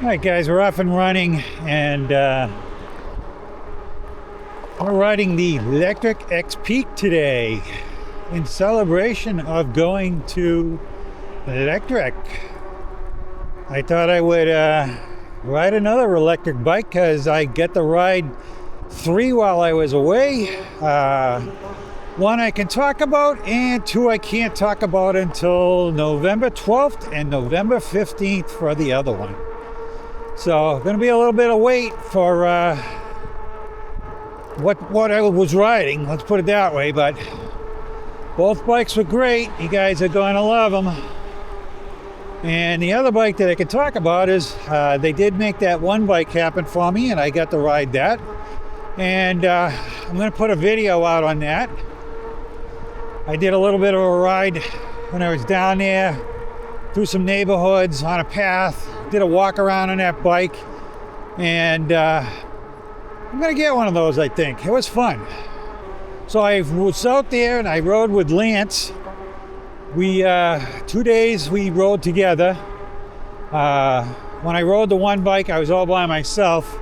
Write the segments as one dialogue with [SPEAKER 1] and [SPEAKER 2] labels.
[SPEAKER 1] All right, guys, we're off and running, and we're riding the Lectric X Peak today in celebration of going to Lectric. I thought I would ride another electric bike because I get to ride 3 while I was away. 1 I can talk about, and 2 I can't talk about until November 12th and November 15th for the other one. So going to be a little bit of wait for what I was riding, let's put it that way, but both bikes were great. You guys are going to love them. And the other bike that I could talk about is they did make that one bike happen for me, and I got to ride that. And I'm going to put a video out on that. I did a little bit of a ride when I was down there through some neighborhoods on a path, did a walk around on that bike, and I'm gonna get one of those, I think. It was fun. So I was out there and I rode with Lance. We 2 days we rode together. When I rode the one bike, I was all by myself.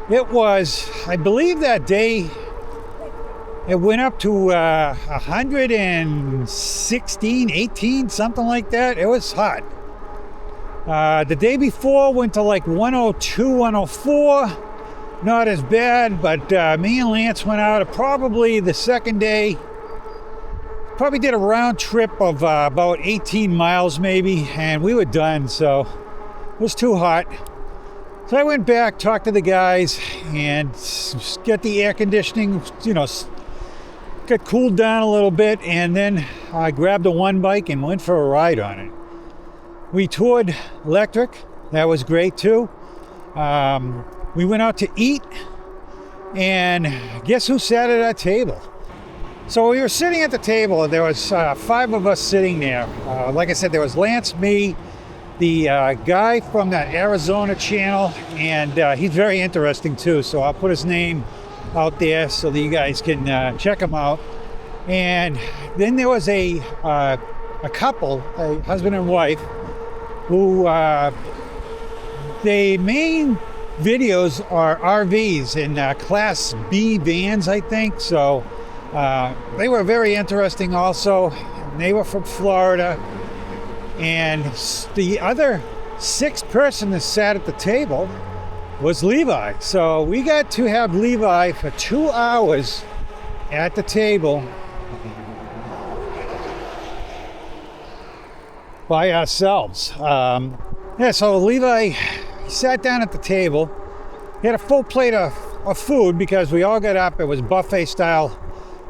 [SPEAKER 1] It was, I believe that day, it went up to 116, 18, something like that. It was hot. The day before went to like 102, 104. Not as bad, but me and Lance went out probably the second day. Probably did a round trip of about 18 miles maybe, and we were done, so it was too hot. So I went back, talked to the guys, and get the air conditioning, got cooled down a little bit, and then I grabbed the one bike and went for a ride on it. We toured Lectric. That was great too. We went out to eat, and guess who sat at our table? So we were sitting at the table, and there was 5 of us sitting there. Like I said, there was Lance, me, the guy from that Arizona channel, and he's very interesting too, so I'll put his name out there so that you guys can check him out. And then there was a couple, a husband and wife, who the main videos are RVs and Class B vans, I think. So they were very interesting also. They were from Florida. And the other 6th person that sat at the table was Levi. So we got to have Levi for 2 hours at the table by ourselves. So Levi sat down at the table. He had a full plate of food because we all got up. It was buffet style.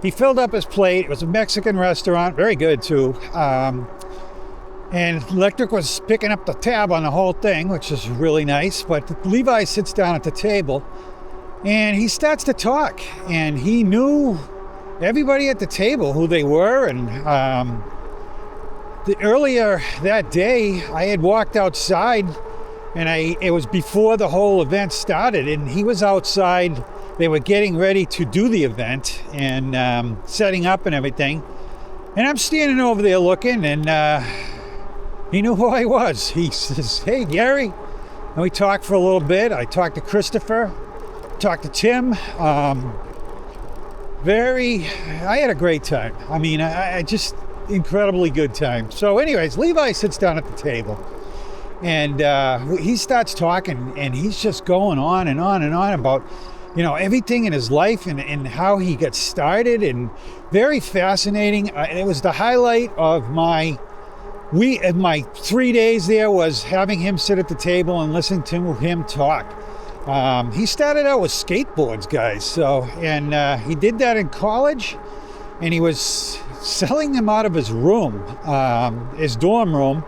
[SPEAKER 1] He filled up his plate. It was a Mexican restaurant, very good too. And Lectric was picking up the tab on the whole thing, which is really nice. But Levi sits down at the table and he starts to talk. And he knew everybody at the table, who they were. And earlier that day, I had walked outside, and it was before the whole event started. And he was outside. They were getting ready to do the event and setting up and everything. And I'm standing over there looking, and he knew who I was. He says, "Hey, Gary." And we talked for a little bit. I talked to Christopher, talked to Tim. I had a great time. I mean, I just incredibly good time. So anyways, Levi sits down at the table, and he starts talking, and he's just going on and on and on about, everything in his life and how he got started, and very fascinating. It was the highlight of my 3 days there, was having him sit at the table and listen to him talk. He started out with skateboards, guys. So, and he did that in college, and he was selling them out of his room, his dorm room.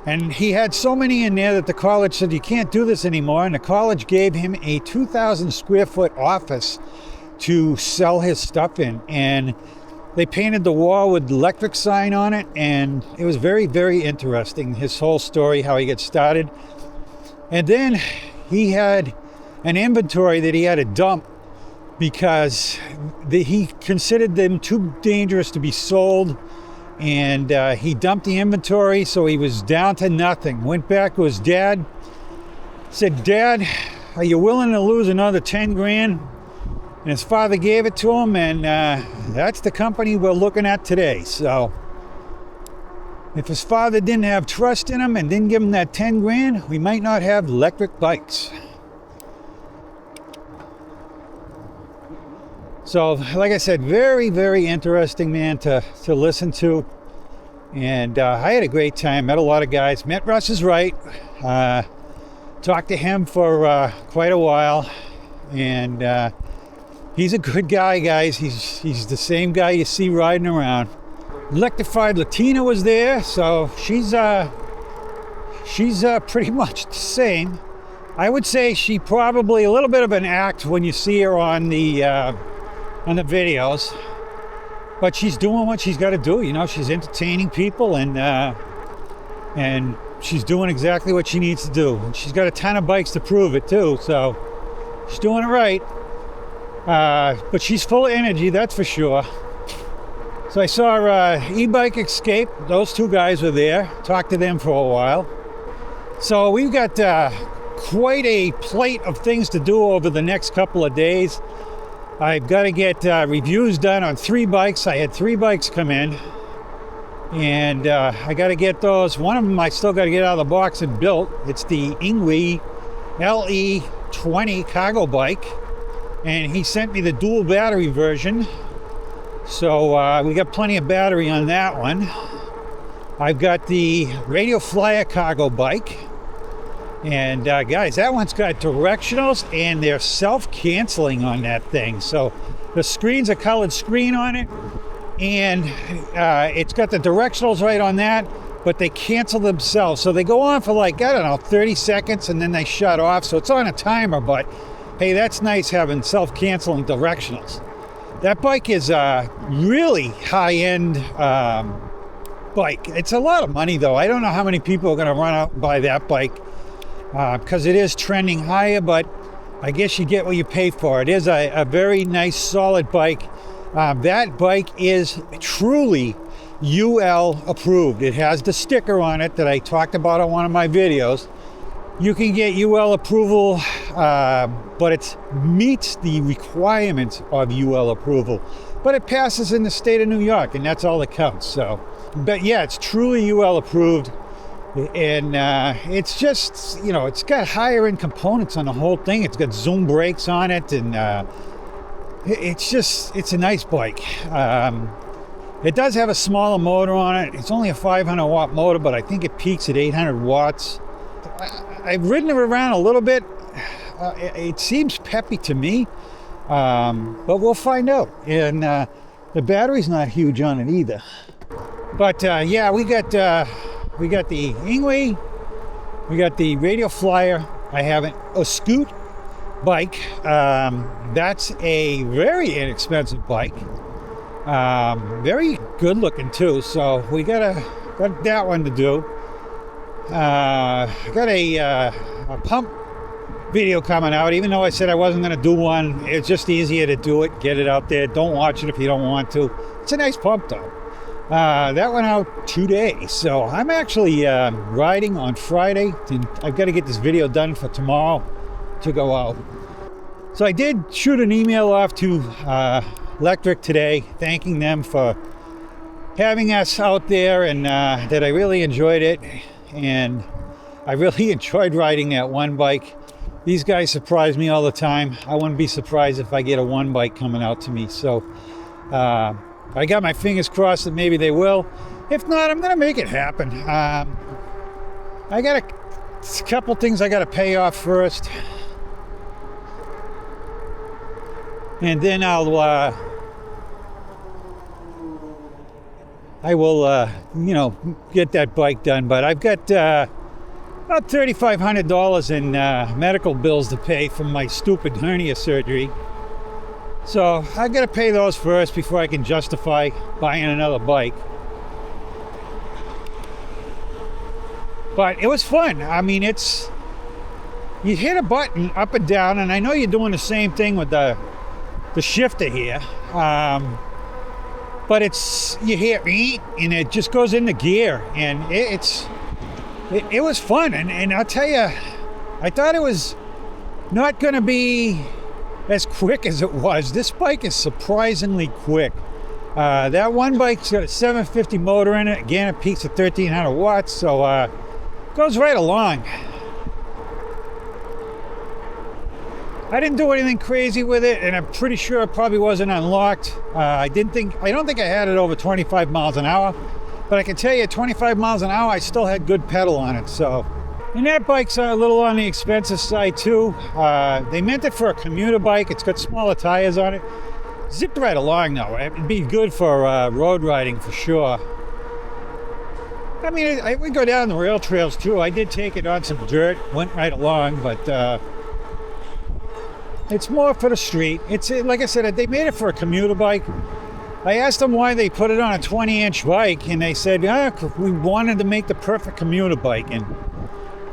[SPEAKER 1] And he had so many in there that the college said, "You can't do this anymore." And the college gave him a 2,000 square foot office to sell his stuff in. And they painted the wall with the Lectric sign on it. And it was very, very interesting, his whole story, how he got started. And then he had an inventory that he had to dump because he considered them too dangerous to be sold. And he dumped the inventory, so he was down to nothing. Went back to his dad, said, "Dad, are you willing to lose another 10 grand?" And his father gave it to him, and that's the company we're looking at today. So if his father didn't have trust in him and didn't give him that 10 grand, we might not have electric bikes. So, like I said, very, very interesting man to listen to. And I had a great time, met a lot of guys, met Russ is Right. Talked to him for quite a while. And he's a good guy, guys. He's the same guy you see riding around. Electrified Latina was there, so she's pretty much the same. I would say she probably a little bit of an act when you see her on the videos, but she's doing what she's got to do. You know, she's entertaining people, and she's doing exactly what she needs to do. And she's got a ton of bikes to prove it too, so she's doing it right. But she's full of energy, that's for sure. So I saw E-Bike Escape. Those two guys were there. Talked to them for a while. So we've got quite a plate of things to do over the next couple of days. I've got to get reviews done on 3 bikes. I had 3 bikes come in. And I got to get those. One of them I still got to get out of the box and built. It's the Engwe LE20 cargo bike. And he sent me the dual battery version. So we got plenty of battery on that one. I've got the Radio Flyer cargo bike. And guys, that one's got directionals and they're self-canceling on that thing. So the screen's a colored screen on it. And it's got the directionals right on that, but they cancel themselves. So they go on for like, I don't know, 30 seconds and then they shut off. So it's on a timer, but hey, that's nice having self-canceling directionals. That bike is a really high-end bike. It's a lot of money, though. I don't know how many people are going to run out and buy that bike because it is trending higher, but I guess you get what you pay for. It is a very nice, solid bike. That bike is truly UL approved. It has the sticker on it that I talked about on one of my videos. You can get UL approval, but it meets the requirements of UL approval. But it passes in the state of New York, and that's all that counts. So, but yeah, it's truly UL approved. And it's just, you know, it's got higher end components on the whole thing. It's got Zoom brakes on it, and it's a nice bike. It does have a smaller motor on it. It's only a 500 watt motor, but I think it peaks at 800 watts. I've ridden it around a little bit. It seems peppy to me, but we'll find out. And the battery's not huge on it either. But yeah, we got the Engwe, we got the Radio Flyer. I have a Scoot bike. That's a very inexpensive bike. Very good looking too. So we got that one to do. Got a pump video coming out, even though I said I wasn't going to do one. It's just easier to do it, get it out there. Don't watch it if you don't want to. It's a nice pump though. That went out today, so I'm actually riding on Friday. I've got to get this video done for tomorrow to go out. So I did shoot an email off to Lectric today, thanking them for having us out there, and that I really enjoyed it. And I really enjoyed riding that one bike. These guys surprise me all the time. I wouldn't be surprised if I get a one bike coming out to me. So I got my fingers crossed that maybe they will. If not, I'm going to make it happen. I got a couple things I got to pay off first. And then I will, you know, get that bike done. But I've got about $3,500 in medical bills to pay from my stupid hernia surgery. So I got to pay those first before I can justify buying another bike. But it was fun. I mean, you hit a button up and down, and I know you're doing the same thing with the shifter here. But you hear and it just goes into gear, and it was fun. And I'll tell you, I thought it was not going to be as quick as it was. This bike is surprisingly quick. That one bike's got a 750 motor in it. Again, it peaks at 1300 watts, so goes right along. I didn't do anything crazy with it, and I'm pretty sure it probably wasn't unlocked. I don't think I had it over 25 miles an hour, but I can tell you 25 miles an hour, I still had good pedal on it, so. And that bike's a little on the expensive side too. They meant it for a commuter bike. It's got smaller tires on it. Zipped right along though. It'd be good for road riding for sure. I mean, I would go down the rail trails too. I did take it on some dirt, went right along, but it's more for the street. It's like I said, they made it for a commuter bike. I asked them why they put it on a 20-inch bike, and they said, we wanted to make the perfect commuter bike, and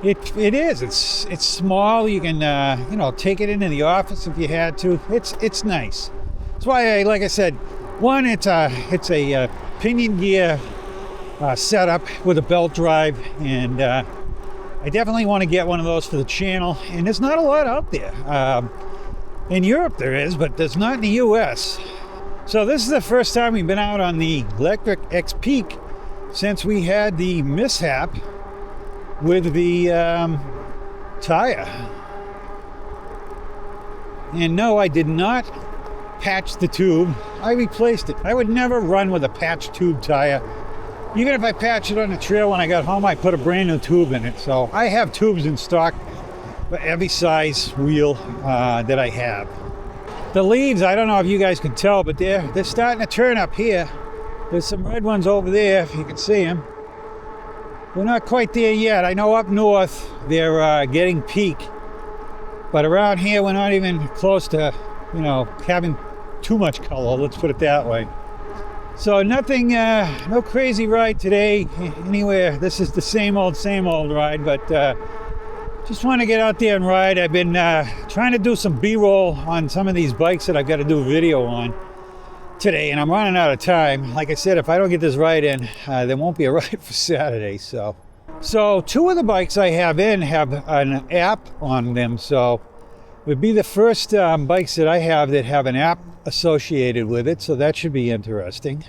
[SPEAKER 1] it is. It's small. You can take it into the office if you had to. It's nice. That's why, like I said, one, it's a pinion gear setup with a belt drive, and I definitely want to get one of those for the channel. And there's not a lot out there. In Europe there is, but there's not in the U.S. So this is the first time we've been out on the Lectric X Peak since we had the mishap with the tire. And no, I did not patch the tube. I replaced it. I would never run with a patched tube tire. Even if I patched it on the trail when I got home, I put a brand new tube in it. So I have tubes in stock for every size wheel that I have. The leaves, I don't know if you guys can tell, but they're starting to turn up here. There's some red ones over there, if you can see them. We're not quite there yet. I know up north they're getting peak, but around here we're not even close to, having too much color. Let's put it that way. So nothing, no crazy ride today anywhere. This is the same old ride, but just want to get out there and ride. I've been trying to do some B-roll on some of these bikes that I've got to do a video on today, and I'm running out of time. Like I said, if I don't get this ride in, there won't be a ride for Saturday. So two of the bikes I have in have an app on them, so it would be the first bikes that I have that have an app associated with it, so that should be interesting.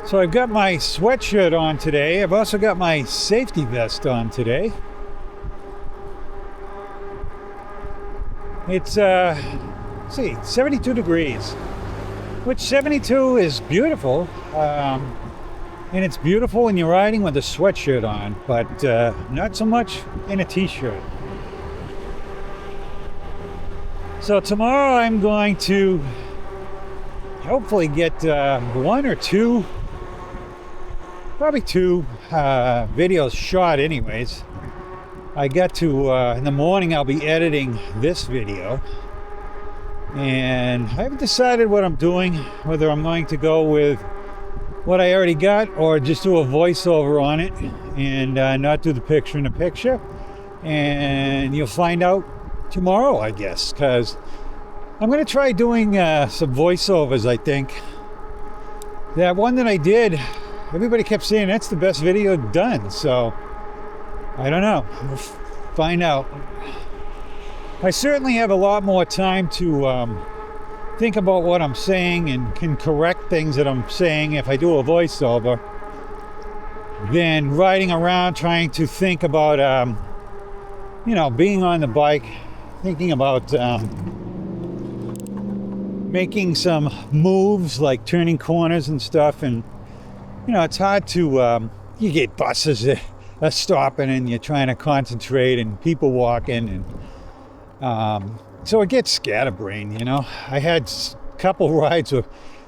[SPEAKER 1] So I've got my sweatshirt on today. I've also got my safety vest on today. It's 72 degrees, which 72 is beautiful, and it's beautiful when you're riding with a sweatshirt on, but not so much in a t-shirt. So tomorrow I'm going to hopefully get one or two, probably two videos shot anyways. I got to, in the morning I'll be editing this video, and I haven't decided what I'm doing, whether I'm going to go with what I already got or just do a voiceover on it and not do the picture-in-a-picture, and you'll find out tomorrow, I guess, because I'm going to try doing some voiceovers. I think that one that I did, everybody kept saying that's the best video done, so I don't know. We'll find out. I certainly have a lot more time to think about what I'm saying and can correct things that I'm saying if I do a voiceover than riding around trying to think about, being on the bike, thinking about making some moves like turning corners and stuff. And, it's hard to, you get buses that are stopping and you're trying to concentrate and people walking, and so it gets scatterbrained. I had a couple rides with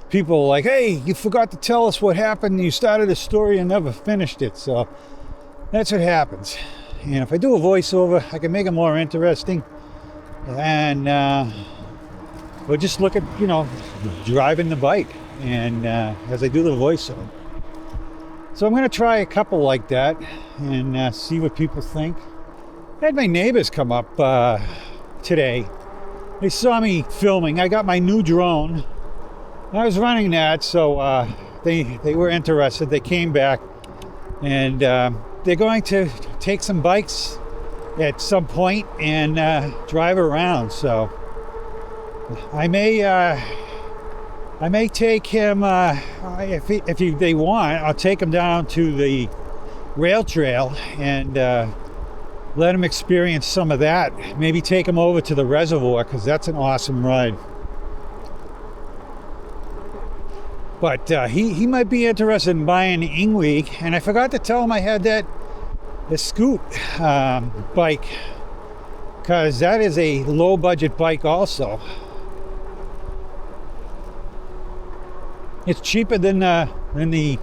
[SPEAKER 1] people like, hey, you forgot to tell us what happened. You started a story and never finished it. So that's what happens. And if I do a voiceover, I can make it more interesting, and we'll just look at driving the bike and as I do the voiceover. So I'm going to try a couple like that and see what people think. I had my neighbors come up today. They saw me filming. I got my new drone. I was running that, so they were interested. They came back, and they're going to take some bikes at some point and drive around. So I may take him if they want. I'll take him down to the rail trail and let him experience some of that. Maybe take him over to the reservoir, because that's an awesome ride. But he might be interested in buying the Engwe, and I forgot to tell him I had the Scoot bike, because that is a low budget bike also. It's cheaper than the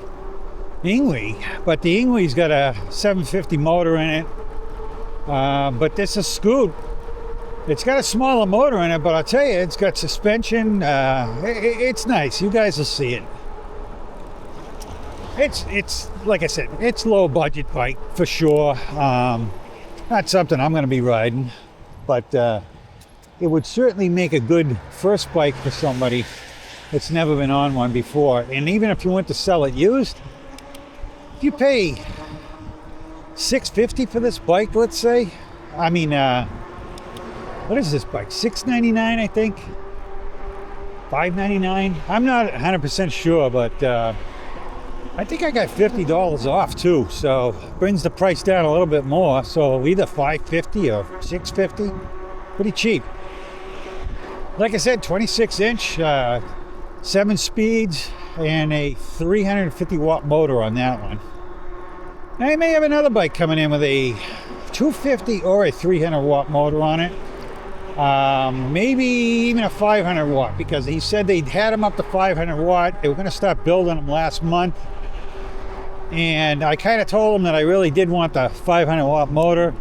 [SPEAKER 1] Engwe, but the Engwe's got a 750 motor in it. But this is Scoot. It's got a smaller motor in it, but I'll tell you, it's got suspension. It's nice. You guys will see it. It's like I said, it's low budget bike for sure. Not something I'm going to be riding, but it would certainly make a good first bike for somebody that's never been on one before. And even if you went to sell it used, if you pay $650 for this bike, let's say, I mean, what is this bike? $699, I think. $599. I'm not 100% sure, but I think I got $50 off too, so brings the price down a little bit more. So either $550 or $650, pretty cheap. Like I said, 26-inch, 7 speeds, and a 350 watt motor on that one. I may have another bike coming in with a 250 or a 300 watt motor on it. Maybe even a 500 watt, because he said they'd had them up to 500 watt. They were going to start building them last month. And I kind of told them that I really did want the 500 watt motor.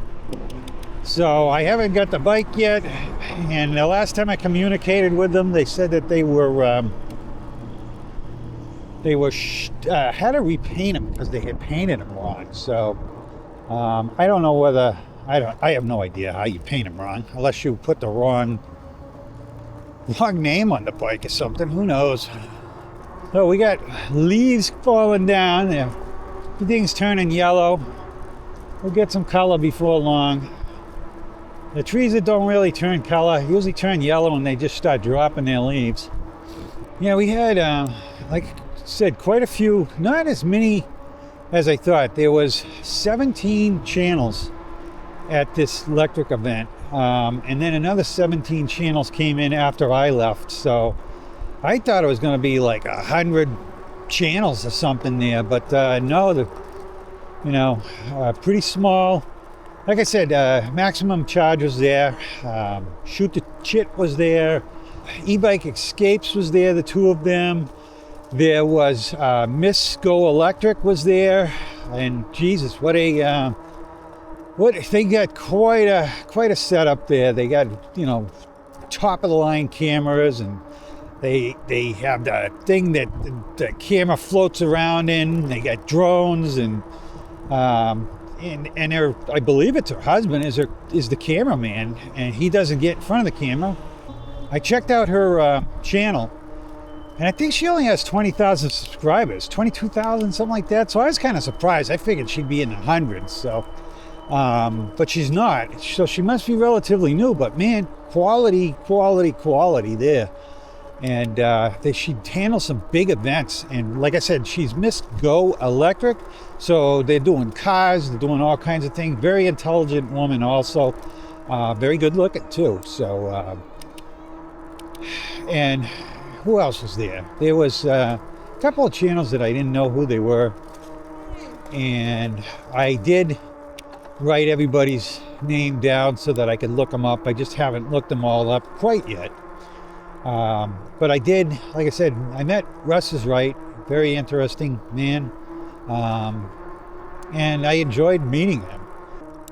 [SPEAKER 1] So I haven't got the bike yet. And the last time I communicated with them, they said that they had to repaint them because they had painted them wrong. So I don't know whether, I have no idea how you paint them wrong, unless you put the wrong name on the bike or something. Who knows? So we got leaves falling down. Everything's turning yellow. We'll get some color before long. The trees that don't really turn color usually turn yellow when they just start dropping their leaves. Yeah, we had, like I said, quite a few, not as many as I thought. There was 17 channels at this Lectric event, and then another 17 channels came in after I left. So I thought it was going to be like 100 channels or something there, but no, pretty small. Like I said, Maximum Charge was there, Shoot the Chit was there, E-Bike Escapes was there, the two of them. There was Miss Go Electric was there, and Jesus, they got quite a setup there. They got, top of the line cameras, and they have the thing that the camera floats around in. They got drones, and I believe it's her husband is the cameraman, and he doesn't get in front of the camera. I checked out her channel, and I think she only has 20,000 subscribers, 22,000, something like that. So I was kind of surprised. I figured she'd be in the hundreds. So, but she's not. So she must be relatively new. But man, quality there. And she handles some big events. And like I said, she's Miss Go Electric. So they're doing cars, they're doing all kinds of things. Very intelligent woman also. Very good looking too. So, and who else was there? There was a couple of channels that I didn't know who they were. And I did write everybody's name down so that I could look them up. I just haven't looked them all up quite yet. But I did, like I said, I met Russ is Right, very interesting man, and I enjoyed meeting him.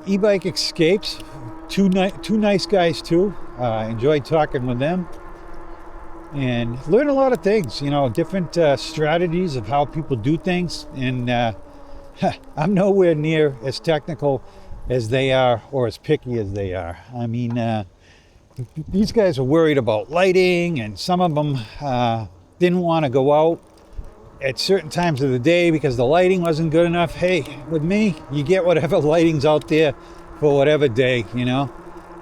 [SPEAKER 1] E-Bike Escapes, two nice guys too. Enjoyed talking with them and learned a lot of things, different strategies of how people do things. And I'm nowhere near as technical as they are or as picky as they are. I mean, these guys are worried about lighting, and some of them didn't want to go out at certain times of the day because the lighting wasn't good enough. Hey, with me, you get whatever lighting's out there for whatever day, you know.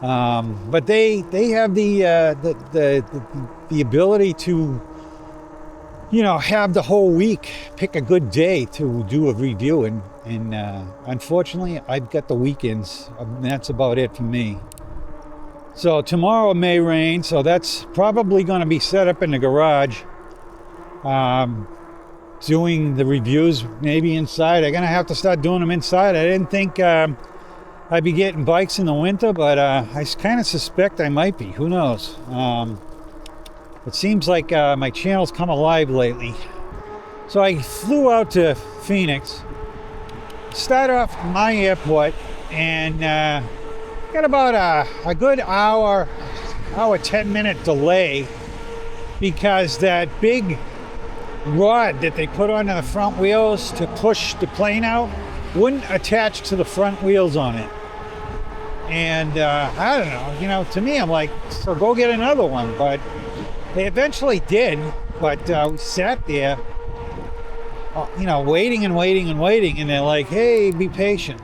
[SPEAKER 1] But they have the ability to, you know, have the whole week, pick a good day to do a review, and unfortunately I've got the weekends, and that's about it for me. So tomorrow may rain, so that's probably going to be set up in the garage, doing the reviews maybe inside. I'm going to have to start doing them inside. I didn't think I'd be getting bikes in the winter, but I kind of suspect I might be. Who knows? It seems like my channel's come alive lately. So I flew out to Phoenix, started off at my airport, and got about a good hour 10-minute delay because that big rod that they put onto the front wheels to push the plane out wouldn't attach to the front wheels on it. And I don't know, you know, to me, I'm like, so go get another one. But they eventually did, but we sat there, you know, waiting, and they're like, hey, be patient.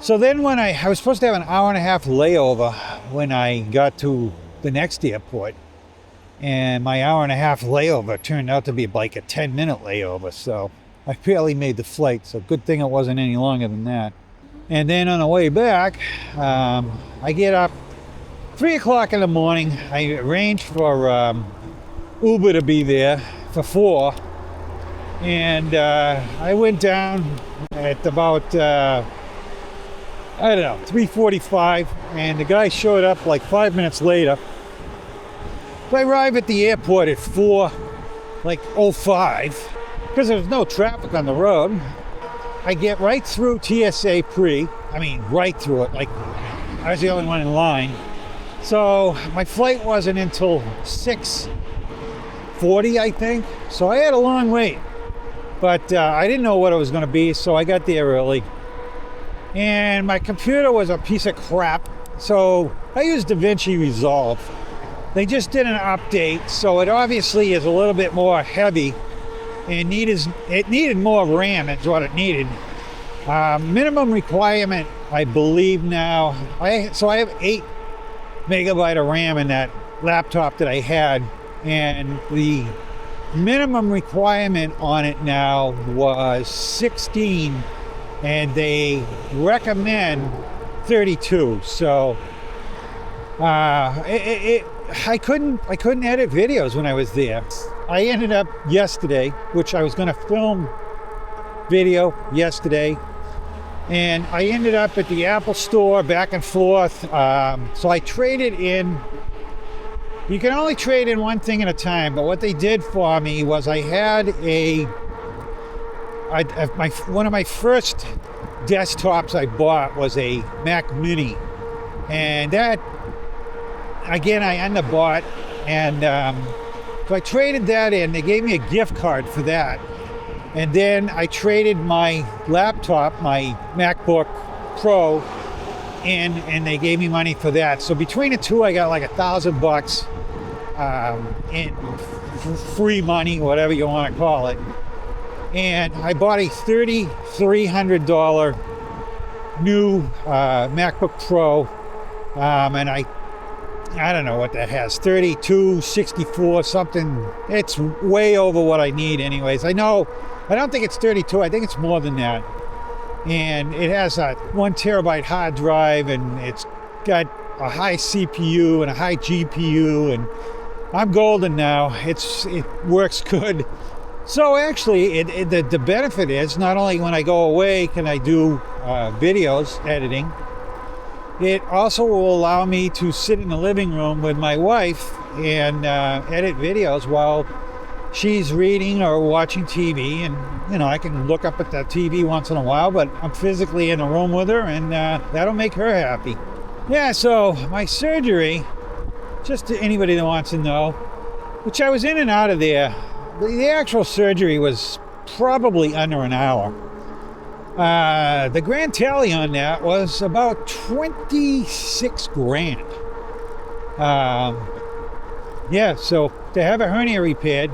[SPEAKER 1] So then when I was supposed to have an hour and a half layover when I got to the next airport, and my hour and a half layover turned out to be like a 10-minute layover, so I barely made the flight, so good thing it wasn't any longer than that. And then on the way back, I get up 3 o'clock in the morning. I arranged for Uber to be there for 4, and I went down at about I don't know, 3:45, and the guy showed up like 5 minutes later. So I arrive at the airport at 4:05 because there's no traffic on the road. I get right through TSA right through it, like I was the only one in line. So my flight wasn't until 6:40, I think. So I had a long wait, but I didn't know what it was going to be, so I got there early. And my computer was a piece of crap, so I used DaVinci Resolve. They just did an update, so it obviously is a little bit more heavy, and it needed more RAM is what it needed. Minimum requirement, I believe now, so I have 8 megabyte of RAM in that laptop that I had, and the minimum requirement on it now was 16, and they recommend 32. So I couldn't edit videos when I was there. I ended up yesterday, which I was going to film video yesterday, and I ended up at the Apple store back and forth. So I traded in. You can only trade in one thing at a time, but what they did for me was I had one of my first desktops I bought was a Mac Mini, and that again I underbought, and so I traded that in. They gave me a gift card for that, and then I traded my laptop, my MacBook Pro, in, and they gave me money for that. So between the two, I got like $1,000 in free money, whatever you want to call it. And I bought a $3,300 new MacBook Pro, and I don't know what that has, 3264 something. It's way over what I need anyways. I don't think it's 32, I think it's more than that. And it has a 1 terabyte hard drive, and it's got a high CPU and a high GPU, and I'm golden now. It works good. So actually, the benefit is not only when I go away can I do videos editing, it also will allow me to sit in the living room with my wife and edit videos while she's reading or watching TV. And, you know, I can look up at the TV once in a while, but I'm physically in the room with her, and that'll make her happy. Yeah, so my surgery, just to anybody that wants to know, which I was in and out of there, the actual surgery was probably under an hour. The grand tally on that was about 26 grand. Yeah, so to have a hernia repaired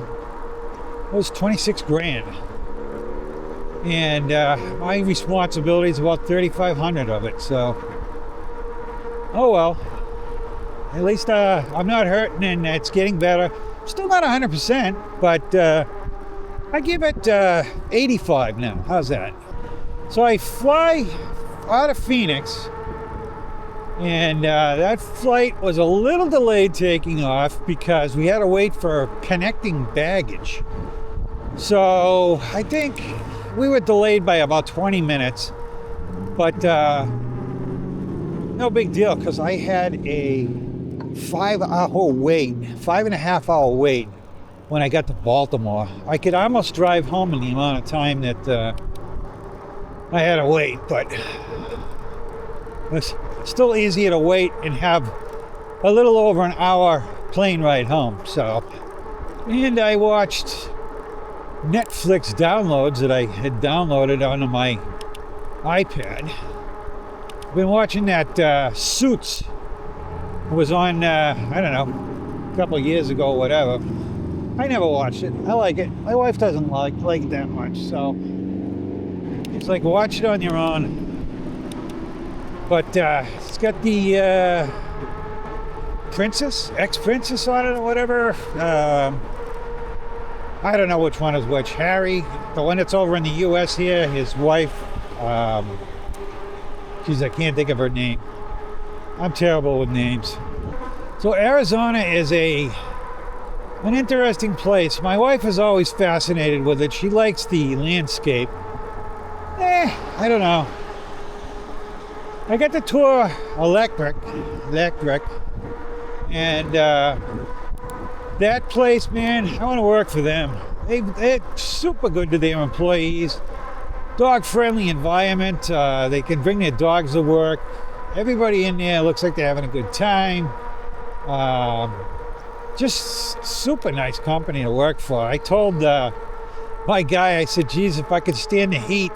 [SPEAKER 1] was 26 grand. And my responsibility is about 3,500 of it. So, oh well. At least I'm not hurting and it's getting better. Still not 100%, but I give it 85 now. How's that? So I fly out of Phoenix, and that flight was a little delayed taking off because we had to wait for connecting baggage. So I think we were delayed by about 20 minutes, but no big deal because I had a 5.5 hour wait when I got to Baltimore. I could almost drive home in the amount of time that I had to wait, but it's still easier to wait and have a little over an hour plane ride home. So, and I watched Netflix downloads that I had downloaded onto my iPad. I've been watching that Suits. It was on, I don't know, a couple of years ago, whatever. I never watched it. I like it. My wife doesn't like it that much, so it's like watch it on your own. But it's got the ex-princess on it or whatever. I don't know which one is which. Harry, the one that's over in the U.S. here, his wife. I can't think of her name. I'm terrible with names. So Arizona is an interesting place. My wife is always fascinated with it. She likes the landscape. I don't know. I got to tour Lectric, and that place, man, I want to work for them. They're super good to their employees. Dog-friendly environment. They can bring their dogs to work. Everybody in there looks like they're having a good time. Just super nice company to work for. I told my guy, I said, geez, if I could stand the heat,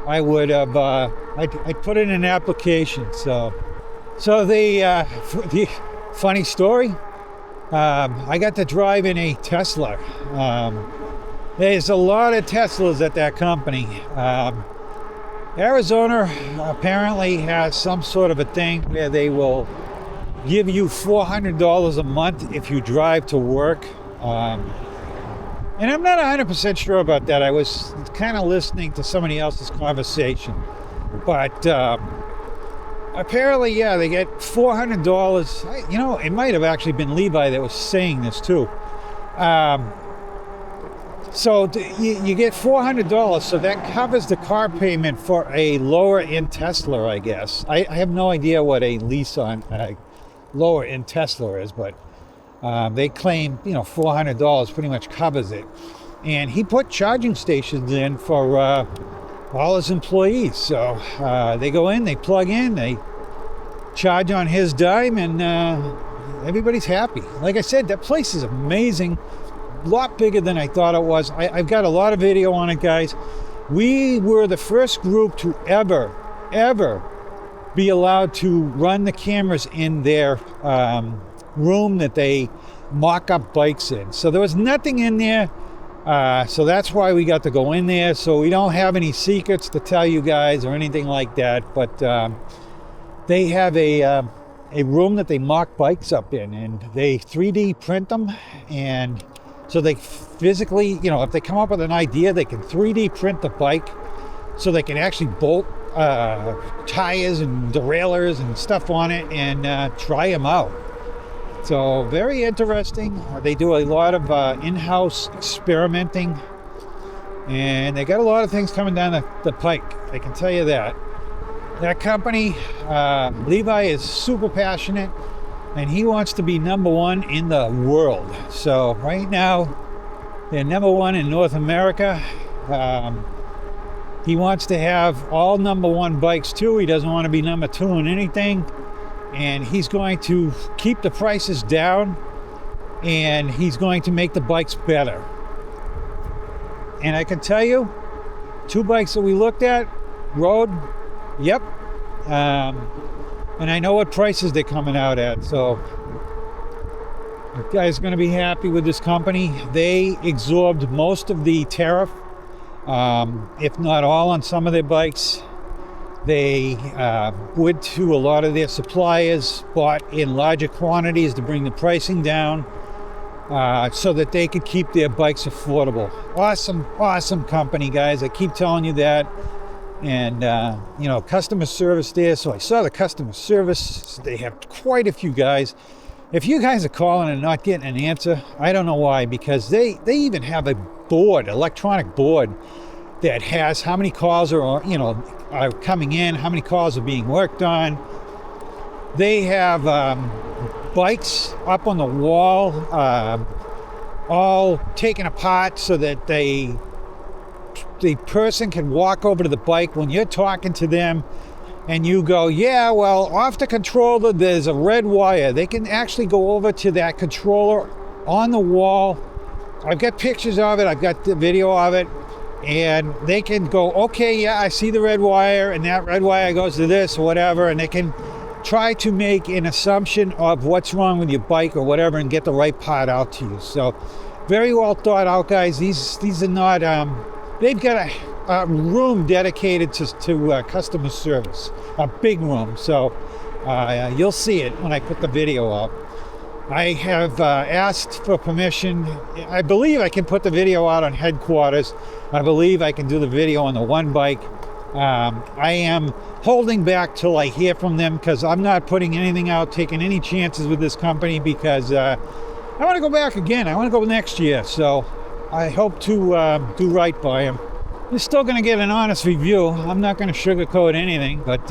[SPEAKER 1] I would have, I'd put in an application. So the funny story, I got to drive in a Tesla. There's a lot of Teslas at that company. Arizona apparently has some sort of a thing where they will give you $400 a month if you drive to work. And I'm not 100% sure about that. I was kind of listening to somebody else's conversation. But apparently, yeah, they get $400. You know, it might have actually been Levi that was saying this too. So you get $400, so that covers the car payment for a lower-end Tesla, I guess. I have no idea what a lease on a lower-end Tesla is, but they claim, you know, $400 pretty much covers it. And he put charging stations in for all his employees. So they go in, they plug in, they charge on his dime, and everybody's happy. Like I said, that place is amazing. A lot bigger than I thought it was. I've got a lot of video on it, guys. We were the first group to ever be allowed to run the cameras in their room that they mock up bikes in. So there was nothing in there. So that's why we got to go in there. So we don't have any secrets to tell you guys or anything like that. But they have a room that they mock bikes up in, and they 3D print them. And so they physically, you know, if they come up with an idea, they can 3D print the bike so they can actually bolt tires and derailleurs and stuff on it and try them out. So very interesting. They do a lot of in-house experimenting, and they got a lot of things coming down the pike. I can tell you that. That company, Levi is super passionate, and he wants to be number one in the world. So right now, they're number one in North America. He wants to have all number one bikes too. He doesn't want to be number two in anything. And he's going to keep the prices down, and he's going to make the bikes better. And I can tell you, 2 bikes that we looked at, rode, yep. And I know what prices they're coming out at. So the guy's going to be happy with this company. They absorbed most of the tariff if not all, on some of their bikes. They went to a lot of their suppliers, bought in larger quantities to bring the pricing down, so that they could keep their bikes affordable. Awesome company, guys. I keep telling you that. And, you know, customer service there. So I saw the customer service. They have quite a few guys. If you guys are calling and not getting an answer, I don't know why, because they even have a board, electronic board, that has how many calls are coming in, how many calls are being worked on. They have bikes up on the wall, all taken apart so that the person can walk over to the bike when you're talking to them and you go, yeah, well, off the controller there's a red wire. They can actually go over to that controller on the wall. I've got pictures of it, I've got the video of it, and they can go, okay, yeah, I see the red wire, and that red wire goes to this or whatever, and they can try to make an assumption of what's wrong with your bike or whatever and get the right part out to you. So very well thought out, guys. These are not, they've got a room dedicated to customer service, a big room. So you'll see it when I put the video up. I have asked for permission. I believe I can put the video out on headquarters. I believe I can do the video on the one bike. I am holding back till I hear from them, because I'm not putting anything out, taking any chances with this company, because I want to go back again. I want to go next year. So I hope to do right by them. You're still going to get an honest review. I'm not going to sugarcoat anything, but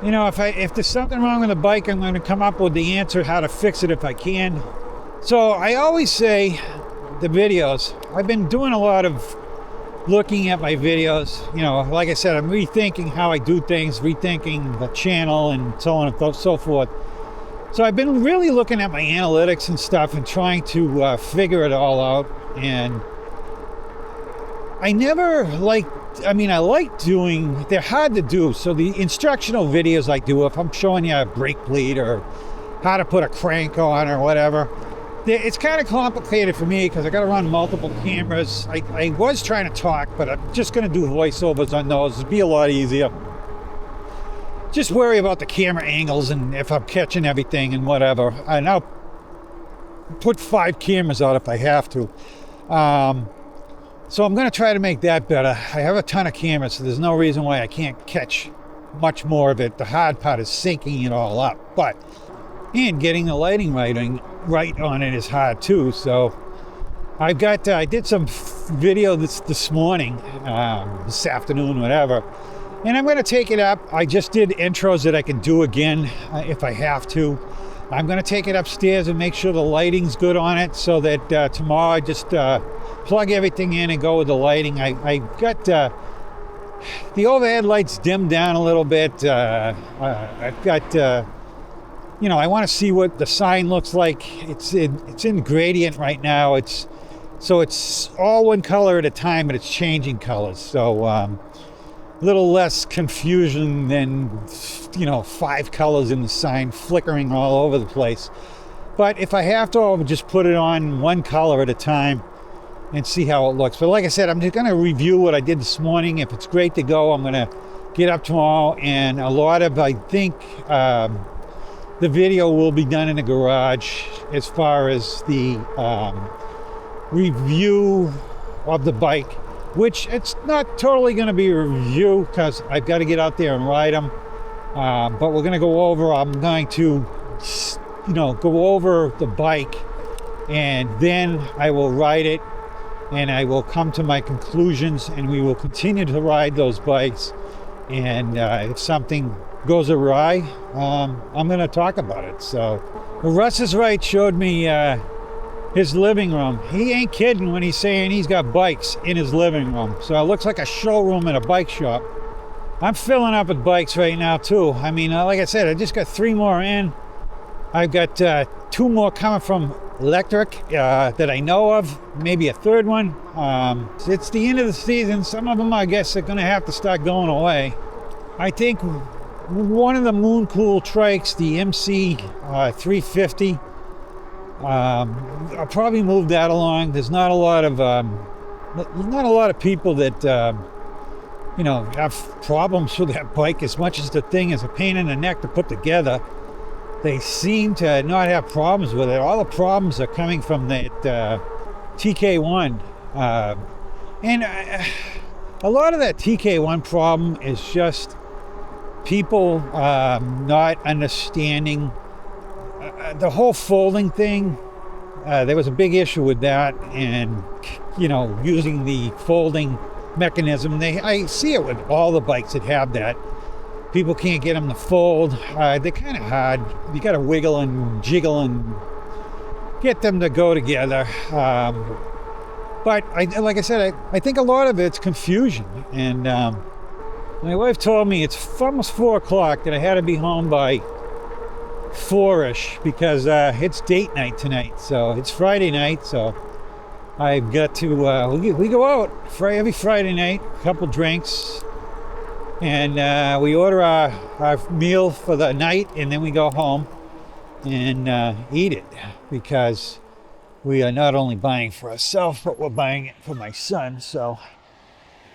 [SPEAKER 1] you know, if there's something wrong with the bike, I'm going to come up with the answer how to fix it if I can. So I always say the videos. I've been doing a lot of looking at my videos. You know, like I said, I'm rethinking how I do things, rethinking the channel and so on and so forth. So I've been really looking at my analytics and stuff and trying to figure it all out. And I never I like doing, they're hard to do. So the instructional videos I do, if I'm showing you a brake bleed or how to put a crank on or whatever, it's kind of complicated for me because I got to run multiple cameras. I was trying to talk, but I'm just going to do voiceovers on those. It'd be a lot easier. Just worry about the camera angles and if I'm catching everything and whatever. And I'll put 5 cameras out if I have to. So I'm going to try to make that better. I have a ton of cameras, so there's no reason why I can't catch much more of it. The hard part is syncing it all up. And getting the lighting right on it is hard too. So I did some video this morning, this afternoon, whatever. And I'm going to take it up. I just did intros that I can do again if I have to. I'm going to take it upstairs and make sure the lighting's good on it so that tomorrow I just plug everything in and go with the lighting. I got the overhead lights dimmed down a little bit. I've got, you know, I want to see what the sign looks like. It's in gradient right now. So it's all one color at a time, but it's changing colors. So a little less confusion than, you know, 5 colors in the sign flickering all over the place. But if I have to, I'll just put it on one color at a time and see how it looks. But like I said, I'm just going to review what I did this morning. If it's great to go, I'm going to get up tomorrow. And a lot of, I think, the video will be done in the garage as far as the review of the bike, which it's not totally going to be a review because I've got to get out there and ride them. But we're going to go over, I'm going to, you know, go over the bike, and then I will ride it and I will come to my conclusions, and we will continue to ride those bikes. And if something goes awry, I'm going to talk about it. So Russ is right, showed me his living room. He ain't kidding when he's saying he's got bikes in his living room. So it looks like a showroom at a bike shop. I'm filling up with bikes right now too. I mean, like I said, I just got 3 more in. I've got 2 more coming from Lectric that I know of, maybe a 3rd one. It's the end of the season. Some of them, I guess, are going to have to start going away. I think one of the Mooncool trikes, the MC 350, I'll probably move that along. There's not a lot of there's not a lot of people that, you know, have problems with that bike. As much as the thing is a pain in the neck to put together, they seem to not have problems with it. All the problems are coming from that TK1. And a lot of that TK1 problem is just people not understanding the whole folding thing. There was a big issue with that, and you know, using the folding mechanism. I see it with all the bikes that have that. People can't get them to fold. They're kind of hard. You got to wiggle and jiggle and get them to go together. But like I said, I think a lot of it's confusion. And my wife told me it's almost 4 o'clock, that I had to be home by 4-ish, because it's date night tonight. So it's Friday night, so I've got to, we go out every Friday night, a couple drinks, and we order our meal for the night, and then we go home and eat it, because we are not only buying for ourselves, but we're buying it for my son. So,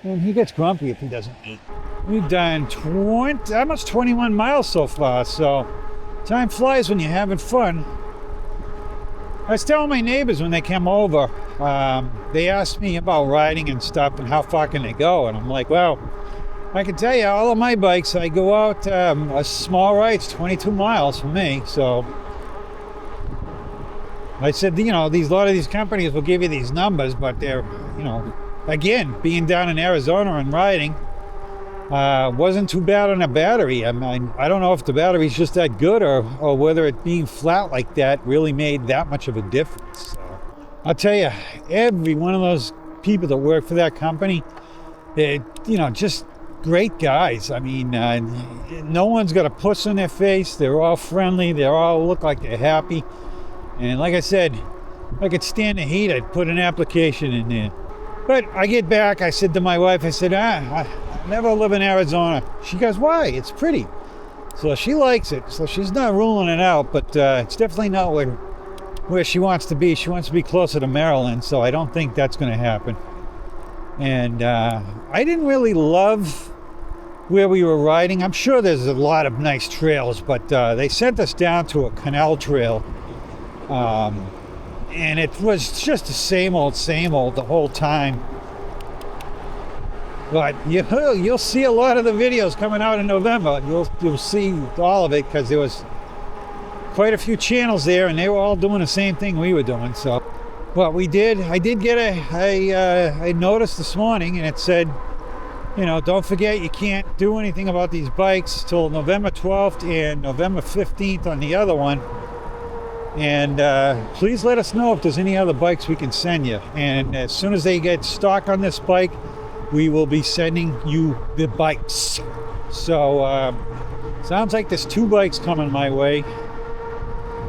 [SPEAKER 1] and he gets grumpy if he doesn't eat. We've done almost 21 miles so far, so time flies when you're having fun. I was telling my neighbors when they came over, they asked me about riding and stuff and how far can they go, and I'm like, well, I can tell you, all of my bikes, I go out a small rides, 22 miles for me. So I said, you know, a lot of these companies will give you these numbers, but they're, you know, again, being down in Arizona and riding, wasn't too bad on a battery. I mean, I don't know if the battery's just that good, or whether it being flat like that really made that much of a difference. So, I'll tell you, every one of those people that work for that company, you know, just great guys. I mean, no one's got a puss on their face. They're all friendly. They all look like they're happy. And like I said, if I could stand the heat, I'd put an application in there. But I get back, I said to my wife, I said, I never live in Arizona. She goes, why? It's pretty. So she likes it. So she's not ruling it out, but it's definitely not where she wants to be. She wants to be closer to Maryland, so I don't think that's going to happen. And I didn't really love where we were riding. I'm sure there's a lot of nice trails, but they sent us down to a canal trail. And it was just the same old the whole time. But you'll see a lot of the videos coming out in November. You'll see all of it, because there was quite a few channels there, and they were all doing the same thing we were doing. So what we did, I did get a notice this morning, and it said, you know, don't forget, you can't do anything about these bikes till November 12th and November 15th on the other one. And please let us know if there's any other bikes we can send you. And as soon as they get stock on this bike, we will be sending you the bikes. So sounds like there's 2 bikes coming my way,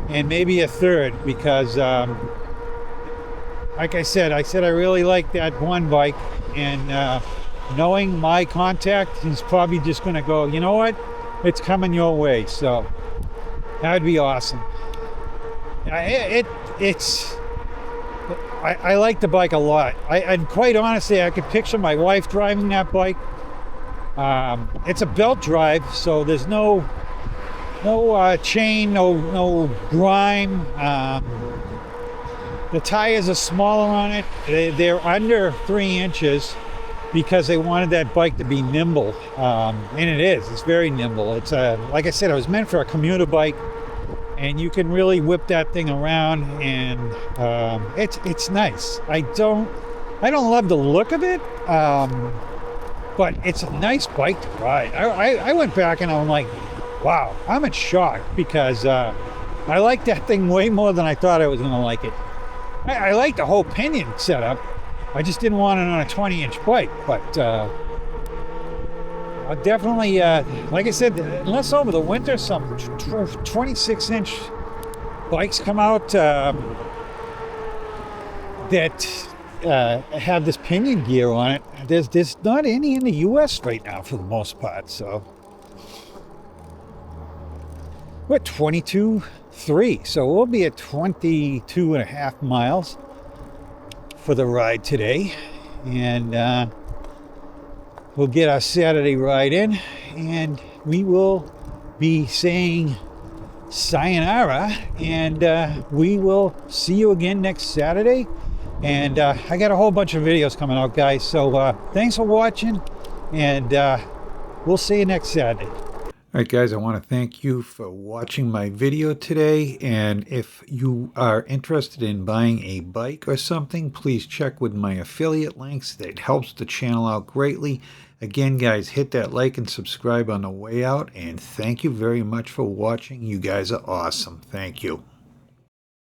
[SPEAKER 1] and maybe a third, because like I said I really like that one bike, and knowing my contact, he's probably just going to go, you know what, it's coming your way. So that would be awesome. I like the bike a lot. And quite honestly, I could picture my wife driving that bike. It's a belt drive, so there's no chain, no grime. The tires are smaller on it. They're under 3 inches, because they wanted that bike to be nimble, and it is. It's very nimble. It's like I said, it was meant for a commuter bike. And you can really whip that thing around, and it's nice. I don't love the look of it, but it's a nice bike to ride. I went back and I'm like, wow, I'm in shock, because I like that thing way more than I thought I was going to like it. I like the whole pinion setup. I just didn't want it on a 20-inch bike, but definitely, like I said, unless over the winter some 26-inch bikes come out that have this pinion gear on it, there's not any in the U.S. right now for the most part. So we're at 22.3, so we'll be at 22.5 miles for the ride today. and we'll get our Saturday ride in, and we will be saying sayonara, and we will see you again next Saturday. And I got a whole bunch of videos coming out, guys, so thanks for watching, and we'll see you next Saturday. All right, guys, I want to thank you for watching my video today, and if you are interested in buying a bike or something, please check with my affiliate links. That helps the channel out greatly. Again, guys, hit that like and subscribe on the way out, and thank you very much for watching. You guys are awesome. Thank you.